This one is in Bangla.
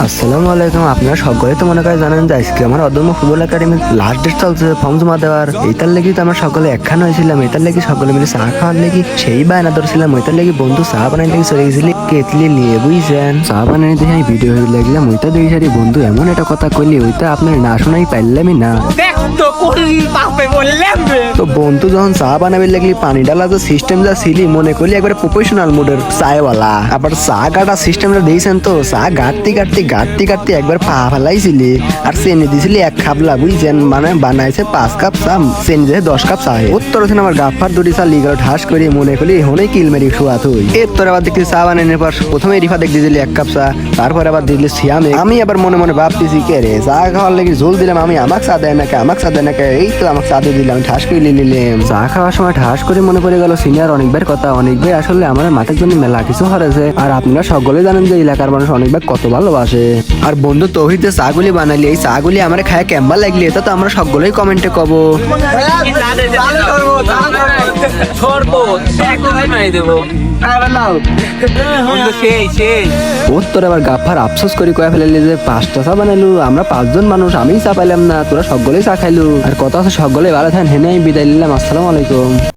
আসসালামু আলাইকুম। আপনারা সকলে তো মনে করে জানেন যে আজকে আমার অদম্য ফুটবল একাডেমির লাস্ট ডেট চলছে ফর্ম জমা দেওয়ার। এইটার লেগে তো আমরা সকলে একখান হয়েছিলাম, এটার লেগে সকলে মিলে চা খাওয়ার লেগে সেই বায়না ধরছিলাম। ওইটার লেগে বন্ধু চা বানাই লেগে চলে গেছিলি কেতলি নিয়ে, বুঝছেন? চা বানাই দেখে আমি ভিডিও হয়ে লাগলাম, ওইটা দেখে সারি বন্ধু এমন একটা কথা কইলি ওইটা আপনার না শোনাই পারলামই না। তো বন্ধু যখন চা বানাবে লাগলি পানি ডালা তো সিস্টেম যা ছিলি মনে করলি একবার প্রফেশনাল মোডের চায়ওয়ালা। আবার চা কাটা সিস্টেমটা দিয়েছেন তো চা গাড়তে একবার পা ফেলাইছিলি আর চেনি দিছিলি 1 খাবলা, বুঝছেন? মানে বানাইছে 5 কাপ চা, চেনি দিয়ে 10 কাপ চা। উত্তর হচ্ছে আমার গাফার দুটি চা লিগার ঠাস করে মনে করলি হনেই কিলমেরি শুয়া তুই। এর তোর আবার দেখলি চা বানানোর পর প্রথমে রিফা দেখ দিয়েছিলি 1 কাপ চা, তারপর আবার দিলি সিয়ামে। আমি আবার মনে মনে ভাবতেছি কে রে চা খাওয়ার লেগে ঝোল দিলাম আমি, আমাকে চা দেয় নাকি এই তো আমাকে চা দিয়ে দিলাম, ঠাস করে নিলাম। চা খাওয়ার সময় ঠাস করে মনে পড়ে গেল সিনিয়র অনেকবার কথা। অনেকবার আসলে আমার মাঠের জন্য মেলা কিছু হয়েছে, আর আপনারা সকলে জানেন যে এলাকার মানুষ অনেকবার কত ভালোবাসে। আর বন্ধু তৌহিদ যে চাগুলি বানালি এই চাগুলি আমার খায় কেমবা লাগলি এটা তো আমরা সকলেই কমেন্টে কব। তোর আবার গাফার আফসোস করে কয়ে ফেলালি যে 5টা চা বানাইলু, আমরা 5 জন মানুষ, আমি চা পাইলাম না, তোরা সকলেই চা খাইলু। আর কথা আছে সকলে ভালো থাকেন, হেনে আমি বিদায় নিলাম। আসসালামু আলাইকুম।